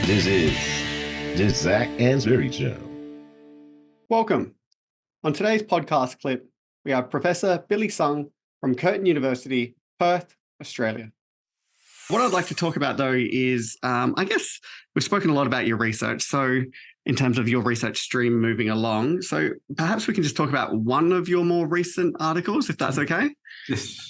This is the Zac Anesbury Show. Welcome. On today's podcast clip, we have Professor Billy Sung from Curtin University, Perth, Australia. What I'd like to talk about, though, is I guess we've spoken a lot about your research. So in terms of your research stream moving along, so perhaps we can just talk about one of your more recent articles, if that's okay? Yes.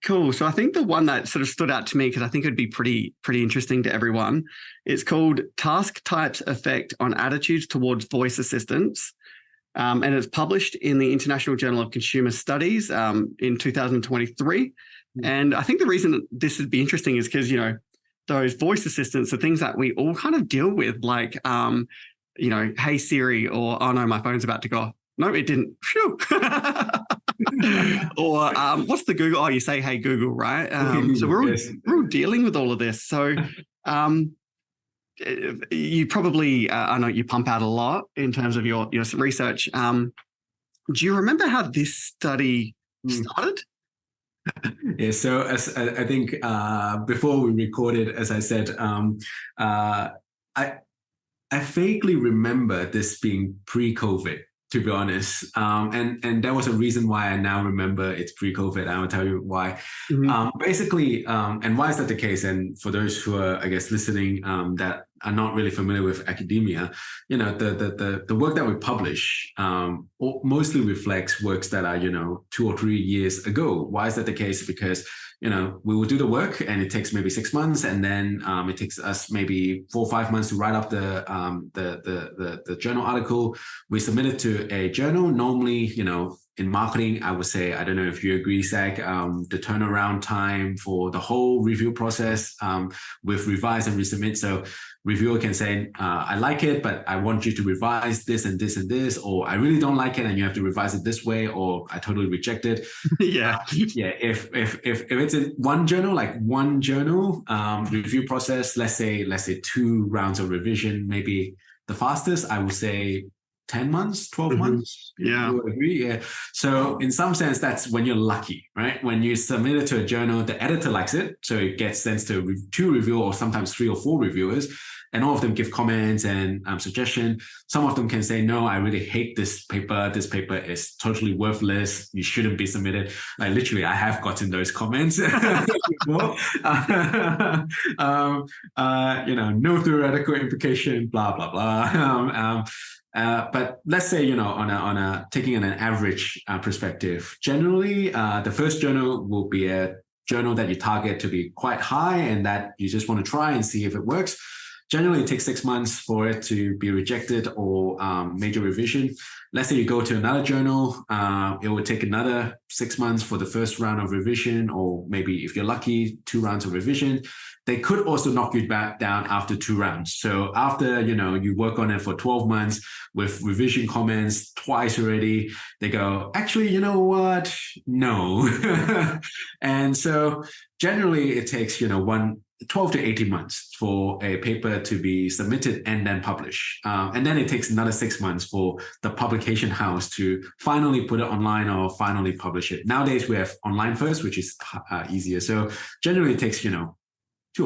Cool. So I think the one that sort of stood out to me, because I think it'd be pretty interesting to everyone, it's called Task Types Effect on Attitudes Towards Voice Assistants. And it's published in the International Journal of Consumer Studies in 2023. And I think the reason this would be interesting is because, those voice assistants are things that we all kind of deal with, like, hey, Siri, or, oh, no, my phone's about to go. No, it didn't. Phew. Or what's the Google? Oh, you say, hey, Google, right? So we're all dealing with all of this. So you probably, I know you pump out a lot in terms of your research. Do you remember how this study started? Yeah, so as I think before we recorded, as I said, I vaguely remember this being pre-COVID, to be honest. And there was a reason why I now remember it's pre-COVID. I will tell you why. Basically, and why is that the case? And for those who are, I guess, listening that are not really familiar with academia, the work that we publish mostly reflects works that are, 2 or 3 years ago. Why is that the case? Because we will do the work and it takes maybe 6 months, and then it takes us maybe 4 or 5 months to write up the journal article. We submit it to a journal. Normally, in marketing, I would say, I don't know if you agree, Zac, the turnaround time for the whole review process with revise and resubmit. So reviewer can say, I like it, but I want you to revise this and this and this, or I really don't like it and you have to revise it this way, or I totally reject it. Yeah. If it's in one journal review process, let's say 2 rounds of revision, maybe the fastest, I would say 10 months, 12 months. Yeah. You agree? Yeah. So in some sense, that's when you're lucky, right? When you submit it to a journal, the editor likes it. So it gets sent to 2 reviewers, or sometimes 3 or 4 reviewers. And all of them give comments and suggestion. Some of them can say, no, I really hate this paper. This paper is totally worthless. You shouldn't be submitted. Like literally, I have gotten those comments before. No theoretical implication, blah, blah, blah. But let's say, on a taking an average perspective, generally, the first journal will be a journal that you target to be quite high and that you just want to try and see if it works. Generally, it takes 6 months for it to be rejected or major revision. Let's say you go to another journal, it would take another 6 months for the first round of revision, or maybe if you're lucky, 2 rounds of revision. They could also knock you back down after 2 rounds. So after, you work on it for 12 months with revision comments twice already, they go, actually, you know what? No. And so generally it takes, 12 to 18 months for a paper to be submitted and then published. And then it takes another 6 months for the publication house to finally put it online or finally publish it. Nowadays, we have online first, which is easier. So generally it takes, 2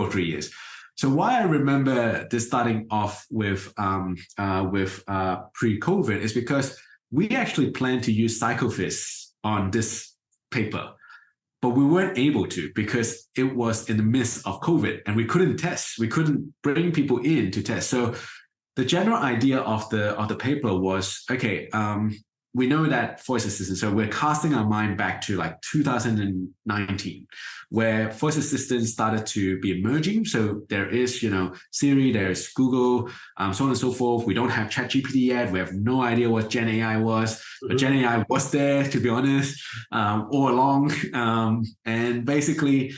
or 3 years. So why I remember this starting off with pre-COVID is because we actually planned to use Psychophys on this paper. But we weren't able to because it was in the midst of COVID and we couldn't test. We couldn't bring people in to test. So the general idea of the paper was, okay, we know that voice assistants, so we're casting our mind back to like 2019, where voice assistants started to be emerging. So there is, Siri, there's Google, so on and so forth. We don't have ChatGPT yet. We have no idea what Gen AI was, but Gen AI was there, to be honest, all along. And basically,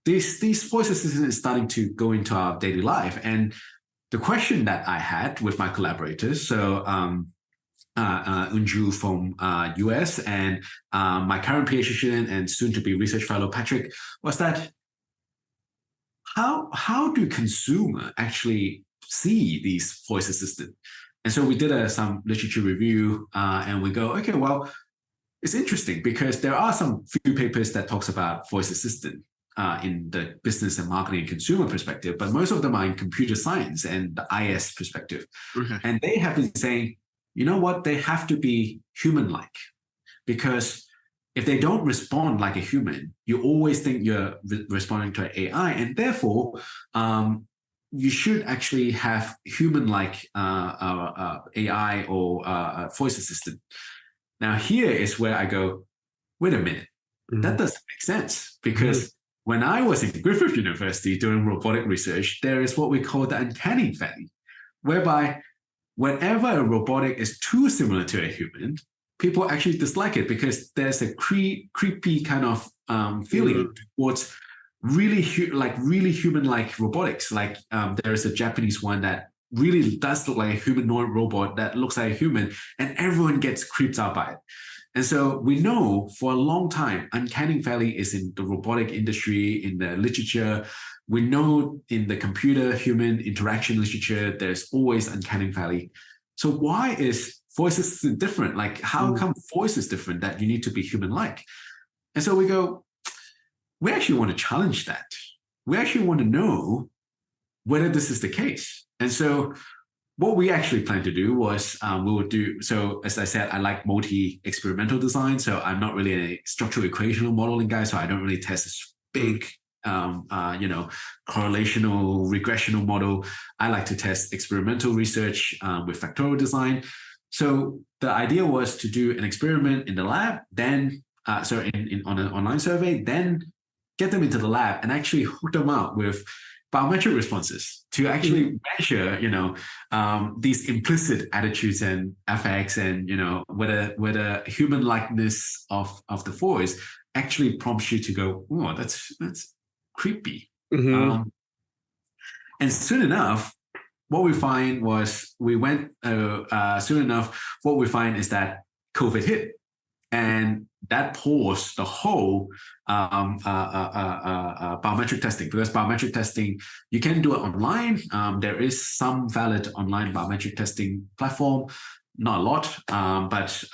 these voice assistants are starting to go into our daily life. And the question that I had with my collaborators, so Unju from US and my current PhD student and soon to be research fellow Patrick, was that how do consumer actually see these voice assistants? And so we did some literature review and we go, okay, well, it's interesting because there are some few papers that talks about voice assistant. in the business and marketing and consumer perspective, but most of them are in computer science and the IS perspective. Okay. And they have been saying, you know what, they have to be human-like, because if they don't respond like a human, you always think you're responding to an AI, and therefore you should actually have human-like AI or voice assistant. Now here is where I go, wait a minute, that doesn't make sense, because when I was in Griffith University doing robotic research, there is what we call the uncanny valley, whereby whenever a robotic is too similar to a human, people actually dislike it, because there's a creepy kind of feeling towards really human-like robotics. Like there is a Japanese one that really does look like a humanoid robot that looks like a human, and everyone gets creeped out by it. And so we know for a long time, uncanny valley is in the robotic industry, in the literature. We know in the computer-human interaction literature, there's always uncanny valley. So why is voice assistant different? Like, how come voice is different that you need to be human-like? And so we go, we actually want to challenge that. We actually want to know whether this is the case. And so what we actually plan to do was we would do, so as I said, I like multi-experimental design. So I'm not really a structural equational modeling guy. So I don't really test this big, correlational, regressional model. I like to test experimental research with factorial design. So the idea was to do an experiment in the lab, then, on an online survey, then get them into the lab and actually hook them up with biometric responses to actually measure, these implicit attitudes and affects, and whether human likeness of the voice actually prompts you to go, oh, that's creepy. And soon enough, what we find is that COVID hit, and that paused the whole biometric testing, because biometric testing, you can do it online. There is some valid online biometric testing platform, not a lot, but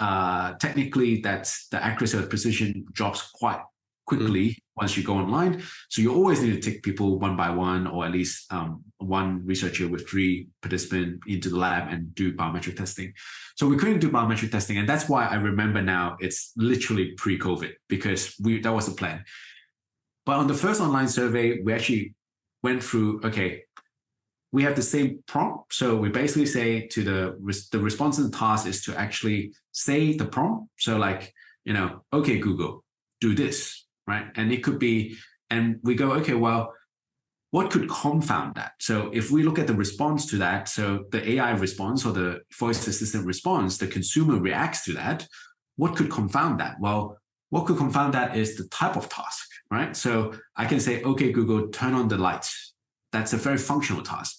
technically that's the accuracy of precision drops quite quickly once you go online. So you always need to take people one by one, or at least one researcher with 3 participants into the lab and do biometric testing. So we couldn't do biometric testing. And that's why I remember now it's literally pre-COVID, because that was the plan. But on the first online survey, we actually went through, okay, we have the same prompt. So we basically say to the response and task is to actually say the prompt. So like, okay, Google, do this. Right. And it could be, and we go, okay, well, what could confound that? So if we look at the response to that, so the AI response or the voice assistant response, the consumer reacts to that, what could confound that? Well, what could confound that is the type of task, right? So I can say, okay, Google, turn on the lights. That's a very functional task.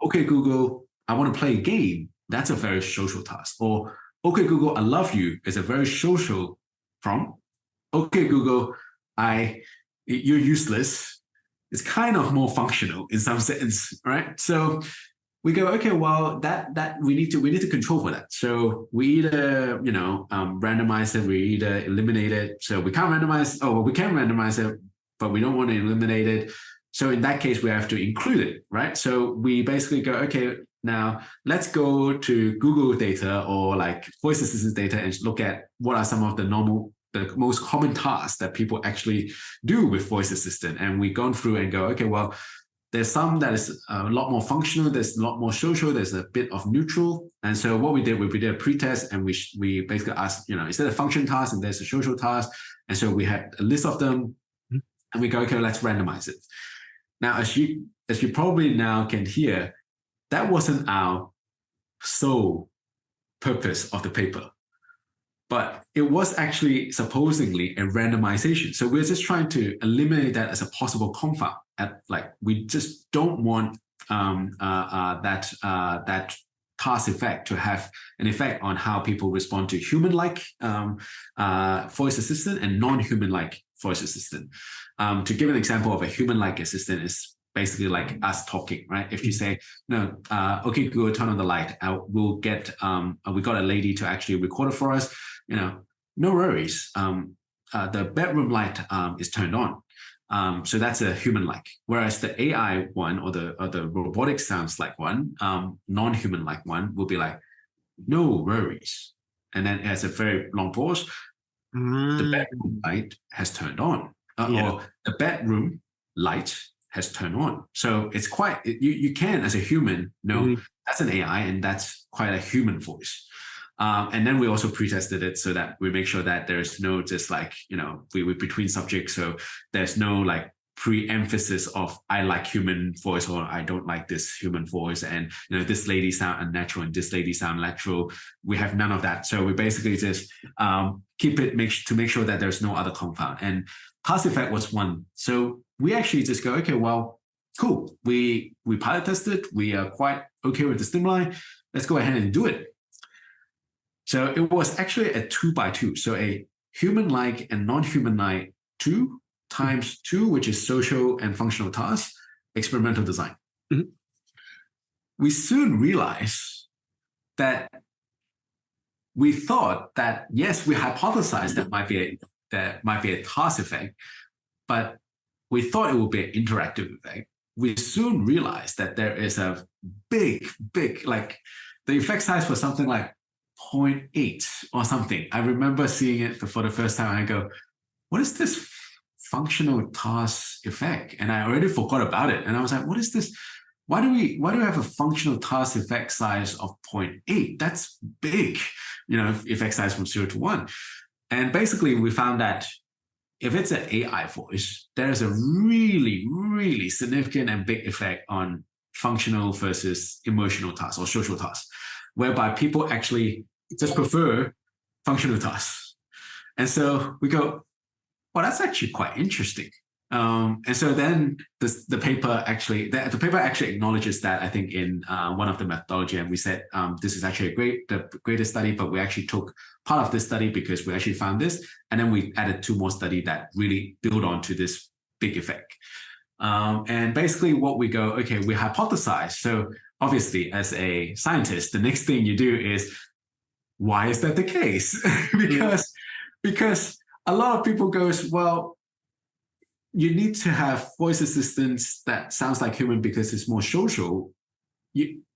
Okay, Google, I want to play a game. That's a very social task. Or, okay, Google, I love you is a very social prompt. Okay, Google, you're useless. It's kind of more functional in some sense, right? So we go, okay, well, that we need to control for that. So we either, randomize it, we either eliminate it. So we can't randomize, we can randomize it, but we don't want to eliminate it. So in that case, we have to include it, right? So we basically go, okay, now let's go to Google data or like voice assistant data and look at what are some of the most common tasks that people actually do with voice assistant. And we've gone through and go, okay, well, there's some that is a lot more functional, there's a lot more social, there's a bit of neutral. And so what we did a pre-test, and we basically asked, is there a function task and there's a social task? And so we had a list of them, and we go, okay, let's randomize it. Now, as you probably now can hear, that wasn't our sole purpose of the paper. But it was actually supposedly a randomization. So we're just trying to eliminate that as a possible confound. We just don't want that task effect to have an effect on how people respond to human-like voice assistant and non-human-like voice assistant. To give an example of a human-like assistant is basically like us talking, right? If you say, no, okay, Google, turn on the light. We got a lady to actually record it for us. No worries. The bedroom light is turned on. So that's a human-like. Whereas the AI one or the robotic sounds like one, non-human-like one will be like, no worries. And then it has a very long pause. The bedroom light has turned on, or the bedroom light has turned on. So it's quite, you can, as a human, know that's an AI and that's quite a human voice. And then we also pre-tested it so that we make sure that there's no just like, we between subjects. So there's no like pre-emphasis of I like human voice or I don't like this human voice. And, this lady sound unnatural and this lady sound natural. We have none of that. So we basically just keep it to make sure that there's no other confound. And task effect was one. So we actually just go, okay, well, cool. We pilot tested. We are quite okay with the stimuli. Let's go ahead and do it. So it was actually a 2x2. So a human-like and non-human-like 2 times 2, which is social and functional tasks, experimental design. Mm-hmm. We soon realized that we thought that, yes, we hypothesized that might be a task effect, but we thought it would be an interactive effect. We soon realized that there is a big, like the effect size was something like 0.8 or something. I remember seeing it for the first time. I go, what is this functional task effect? And I already forgot about it. And I was like, what is this? Why do we have a functional task effect size of 0.8? That's big, effect size from 0 to 1. And basically we found that if it's an AI voice, there's a really, really significant and big effect on functional versus emotional tasks or social tasks, whereby people actually just prefer functional tasks. And so we go, well, that's actually quite interesting. And so then the paper actually acknowledges that, I think, in one of the methodology, and we said this is actually the greatest study, but we actually took part of this study because we actually found this, and then we added 2 more studies that really build on to this big effect. And basically what we go, okay, we hypothesize. So obviously as a scientist, the next thing you do is, why is that the case? because a lot of people goes, well, you need to have voice assistants that sounds like human because it's more social.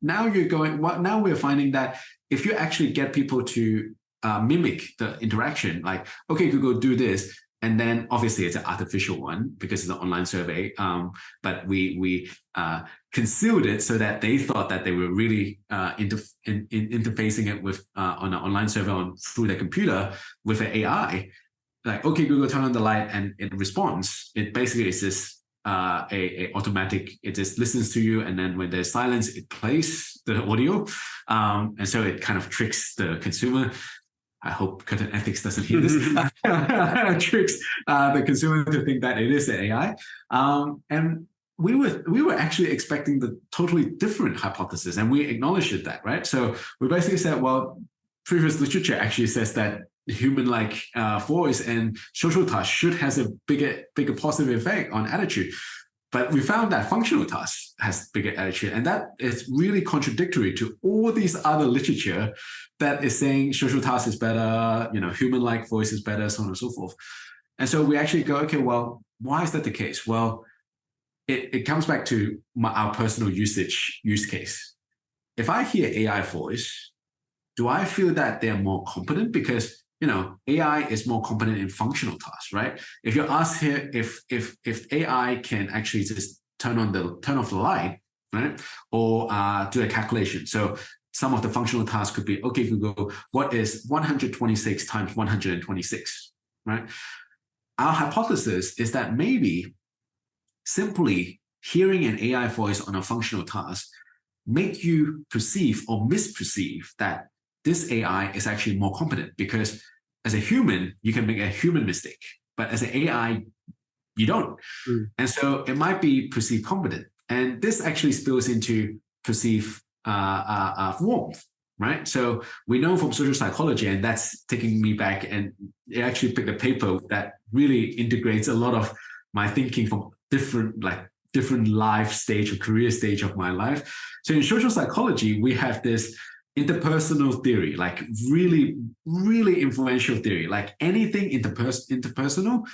Now we're finding that if you actually get people to mimic the interaction, like, okay, Google, do this. And then obviously it's an artificial one because it's an online survey. But we concealed it so that they thought that they were really interfacing it with on an online survey through their computer with an AI. Like, okay, Google, turn on the light, and it responds. It basically is this a automatic. It just listens to you, and then when there's silence, it plays the audio, and so it kind of tricks the consumer. I hope Curtin Ethics doesn't hear this. Tricks the consumer to think that it is an AI, and we were actually expecting the totally different hypothesis, and we acknowledged that, right? So we basically said, well, previous literature actually says that human-like voice and social task should has a bigger positive effect on attitude. But we found that functional tasks has bigger attitude, and that is really contradictory to all these other literature that is saying social task is better, human-like voice is better, so on and so forth. And so we actually go, okay, well, why is that the case? Well, it comes back to our personal use case. If I hear AI voice, do I feel that they're more competent? Because AI is more competent in functional tasks, right? If you ask here if AI can actually just turn off the light, right, or do a calculation. So some of the functional tasks could be, okay, Google, what is 126 times 126, right? Our hypothesis is that maybe simply hearing an AI voice on a functional task make you perceive or misperceive that this AI is actually more competent, because as a human, you can make a human mistake, but as an AI, you don't. And so it might be perceived competent. And this actually spills into perceived warmth, right? So we know from social psychology, and that's taking me back, and it actually picked a paper that really integrates a lot of my thinking from different life stage or career stage of my life. So in social psychology, we have this interpersonal theory, like really, really influential theory. Like anything interpersonal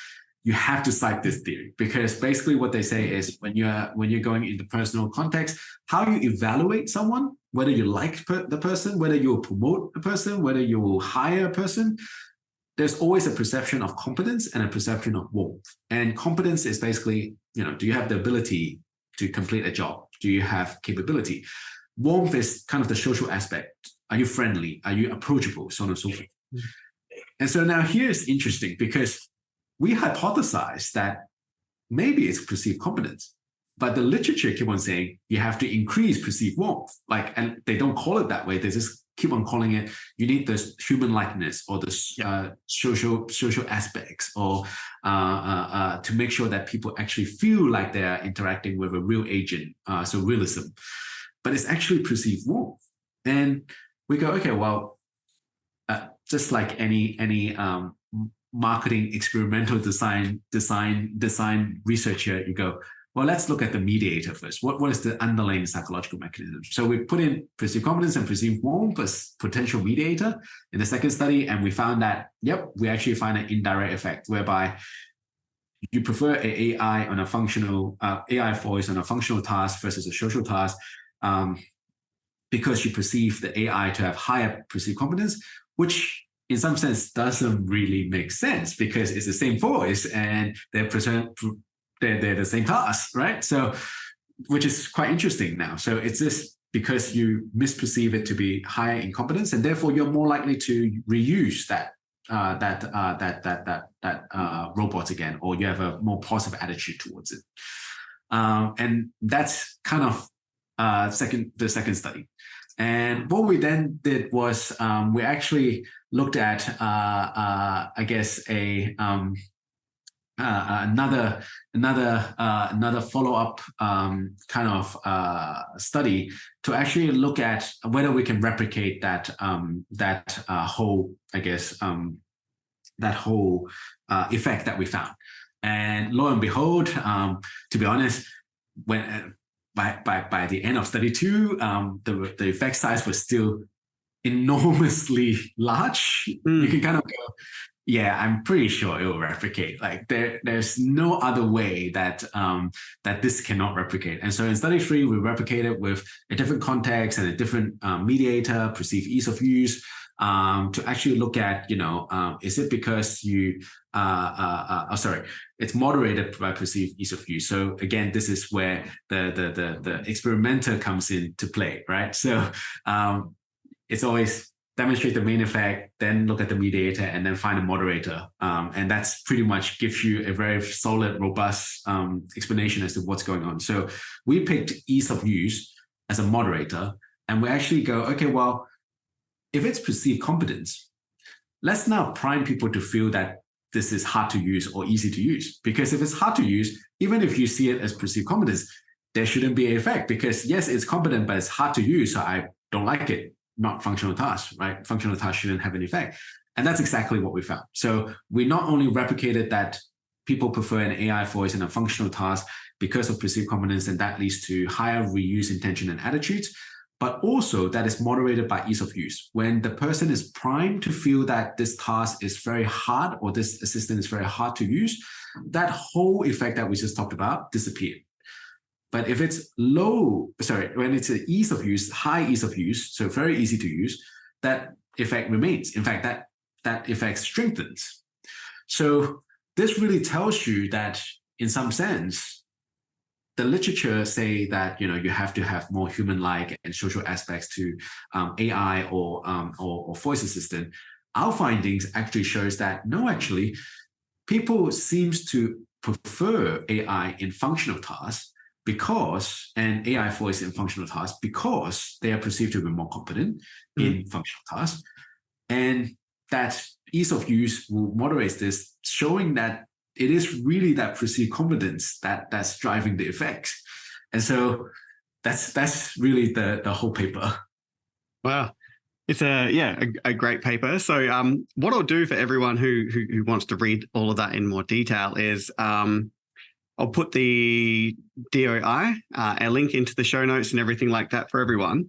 you have to cite this theory, because basically what they say is when you're going into personal context, how you evaluate someone, whether you like the person, whether you will promote a person, whether you will hire a person, there's always a perception of competence and a perception of warmth. And competence is basically, do you have the ability to complete a job? Do you have capability? Warmth is kind of the social aspect. Are you friendly? Are you approachable? So on and so forth. And so now here's interesting, because we hypothesize that maybe it's perceived competence, but the literature keep on saying you have to increase perceived warmth. And they don't call it that way. They just keep on calling it, you need this human likeness or the social aspects, or to make sure that people actually feel like they're interacting with a real agent. So realism, but it's actually perceived warmth. And we go, okay, well, just like any marketing experimental design researcher, you go, well, let's look at the mediator first. What is the underlying psychological mechanism? So we put in perceived competence and perceived warmth as potential mediator in the second study, and we found that, we actually find an indirect effect whereby you prefer an AI on a functional AI voice on a functional task versus a social task, because you perceive the AI to have higher perceived competence, which in some sense doesn't really make sense, because it's the same voice and they're the same task, right? So, which is quite interesting now. So it's this because you misperceive it to be higher in competence, and therefore you're more likely to reuse that robot again, or you have a more positive attitude towards it. And that's kind of the second study. And what we then did was we actually looked at I guess another follow-up kind of study to actually look at whether we can replicate that whole, I guess, that whole effect that we found. And lo and behold, to be honest, when by the end of study 2, the effect size was still enormously large. You can kind of go, yeah, I'm pretty sure it will replicate. Like there's no other way that this cannot replicate. And so in study 3, we replicated with a different context and a different mediator, perceived ease of use, to actually look at, is it because you, it's moderated by perceived ease of use. So again, this is where the experimenter comes into play, right? So it's always demonstrate the main effect, then look at the mediator, and then find a moderator. And that's pretty much gives you a very solid, robust explanation as to what's going on. So we picked ease of use as a moderator, and we actually go, okay, well, if it's perceived competence, let's now prime people to feel that this is hard to use or easy to use. Because if it's hard to use, even if you see it as perceived competence, there shouldn't be an effect, because yes, it's competent, but it's hard to use, so I don't like it. Not functional tasks, right? Functional tasks shouldn't have an effect. And that's exactly what we found. So we not only replicated that people prefer an AI voice in a functional task because of perceived competence, and that leads to higher reuse intention and attitudes, but also that is moderated by ease of use. When the person is primed to feel that this task is very hard or this assistant is very hard to use, that whole effect that we just talked about disappeared. But if it's when it's an ease of use, high ease of use, so very easy to use, that effect remains. In fact, that effect strengthens. So this really tells you that in some sense, the literature say that, you have to have more human-like and social aspects to AI or voice assistant. Our findings actually shows that no, actually, people seems to prefer AI in functional tasks and AI voice in functional tasks because they are perceived to be more competent in functional tasks. And that ease of use will moderate this, showing that it is really that perceived competence that's driving the effects. And so that's really the whole paper. Wow. It's a great paper. So what I'll do for everyone who wants to read all of that in more detail is I'll put the DOI, a link into the show notes and everything like that for everyone.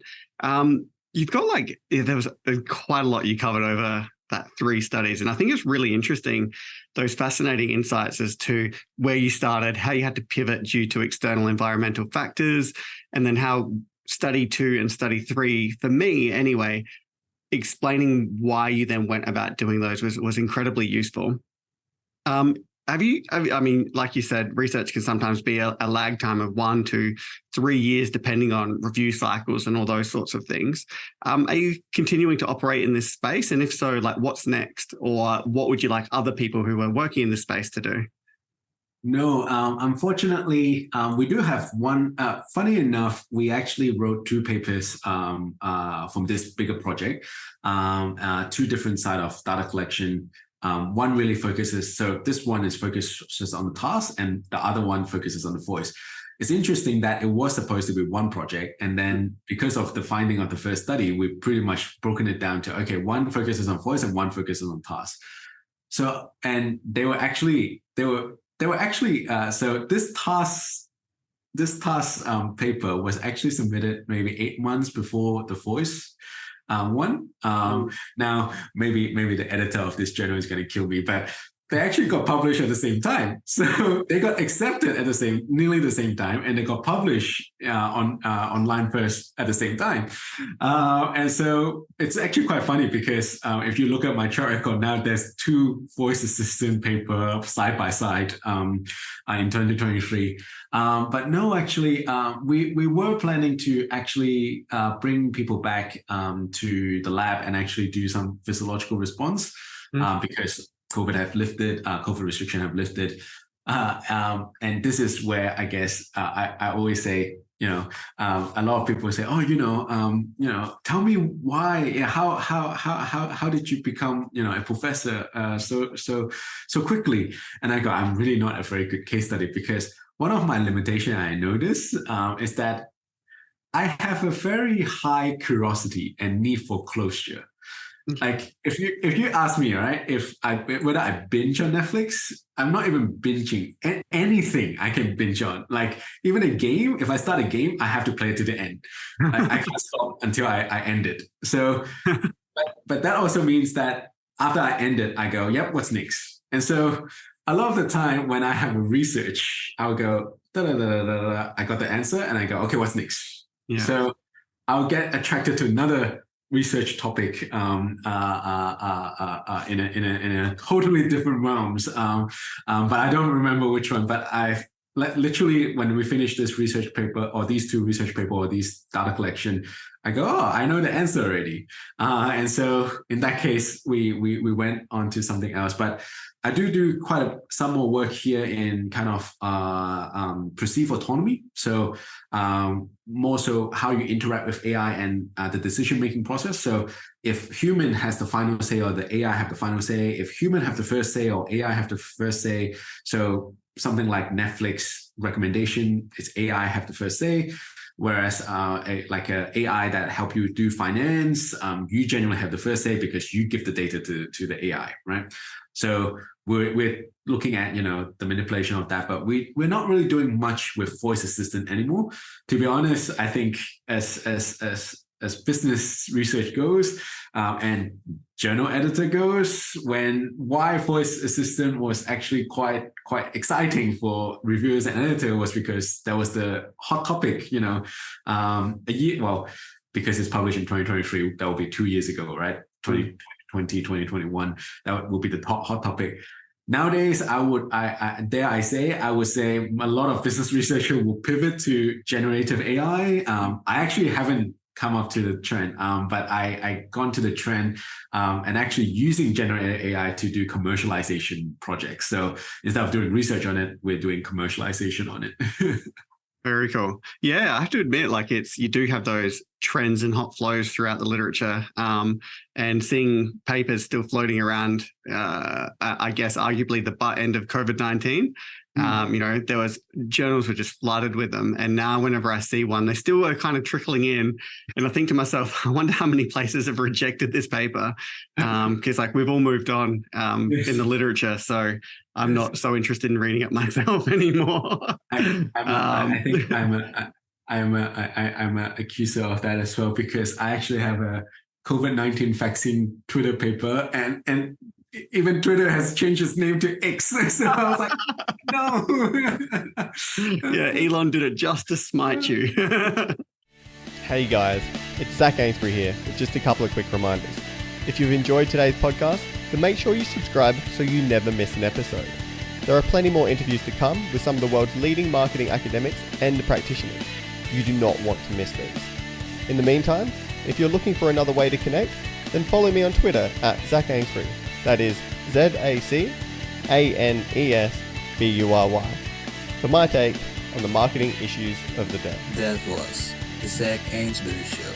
You've got there was quite a lot you covered over that 3 studies. And I think it's really interesting, those fascinating insights as to where you started, how you had to pivot due to external environmental factors, and then how study 2 and study 3, for me anyway, explaining why you then went about doing those was incredibly useful. I mean, like you said, research can sometimes be a lag time of 1 to 3 years, depending on review cycles and all those sorts of things. Are you continuing to operate in this space? And if so, like, what's next? Or what would you like other people who are working in this space to do? No, unfortunately, we do have one. Funny enough, we actually wrote 2 papers from this bigger project, 2 different side of data collection. One really focuses, so this one is focuses on the task, and the other one focuses on the voice. It's interesting that it was supposed to be one project, and then because of the finding of the first study, we've pretty much broken it down to, okay, one focuses on voice and one focuses on task. So, and they were actually, so this task paper was actually submitted maybe 8 months before the voice one. Now, maybe the editor of this journal is going to kill me, but they actually got published at the same time. So they got accepted at nearly the same time, and they got published online first at the same time. And so it's actually quite funny because if you look at my track record now, there's 2 voice assistant paper side by side in 2023. But no, actually, we were planning to actually bring people back to the lab and actually do some physiological response because COVID have lifted, COVID restriction have lifted. And this is where I guess I always say, a lot of people say, tell me why, how did you become, a professor so quickly? And I go, I'm really not a very good case study, because one of my limitations I notice is that I have a very high curiosity and need for closure. Like if you ask me, right, whether I binge on Netflix, I'm not even binging anything I can binge on. Like even a game, if I start a game, I have to play it to the end. I can't stop until I end it. So, but that also means that after I end it, I go, yep, what's next? And so a lot of the time when I have a research, I'll go, da, da, da, da, da, da. I got the answer and I go, okay, what's next? Yeah. So I'll get attracted to another research topic in a totally different realms, but I don't remember which one. But I literally, when we finish this research paper or these 2 research paper or these data collection, I go, oh, I know the answer already. And so in that case, we went on to something else. But I do some more work here in kind of perceived autonomy. So more so how you interact with AI and the decision-making process. So if human has the final say or the AI have the final say, if human have the first say or AI have the first say, so something like Netflix recommendation, it's AI have the first say. Whereas like a AI that help you do finance, you genuinely have the first say because you give the data to the AI, right? So we're looking at the manipulation of that, but we're not really doing much with voice assistant anymore. To be honest, I think as business research goes and journal editor goes, why voice assistant was actually quite exciting for reviewers and editor was because that was the hot topic, because it's published in 2023, that will be 2 years ago, right? 2020, 2021, that will be the hot topic. Nowadays, I would say a lot of business researchers will pivot to generative AI. I actually haven't come up to the trend, but I gone to the trend and actually using generative AI to do commercialization projects. So instead of doing research on it, we're doing commercialization on it. Very cool. Yeah, I have to admit, like you do have those trends and hot flows throughout the literature, and seeing papers still floating around, I guess arguably the butt end of COVID-19. There was journals were just flooded with them. And now whenever I see one, they still are kind of trickling in. And I think to myself, I wonder how many places have rejected this paper. Because like we've all moved on in the literature. So I'm not so interested in reading it myself anymore. I think I'm a accuser of that as well, because I actually have a COVID-19 vaccine Twitter paper, and even Twitter has changed its name to X. So I was like, no. Yeah, Elon did it just to smite you. Hey guys, it's Zac Anesbury here with just a couple of quick reminders. If you've enjoyed today's podcast, then make sure you subscribe so you never miss an episode. There are plenty more interviews to come with some of the world's leading marketing academics and practitioners. You do not want to miss these. In the meantime, if you're looking for another way to connect, then follow me on Twitter at Zac Anesbury. That is ZACANESBURY for my take on the marketing issues of the day. That was the Zac Anesbury Show.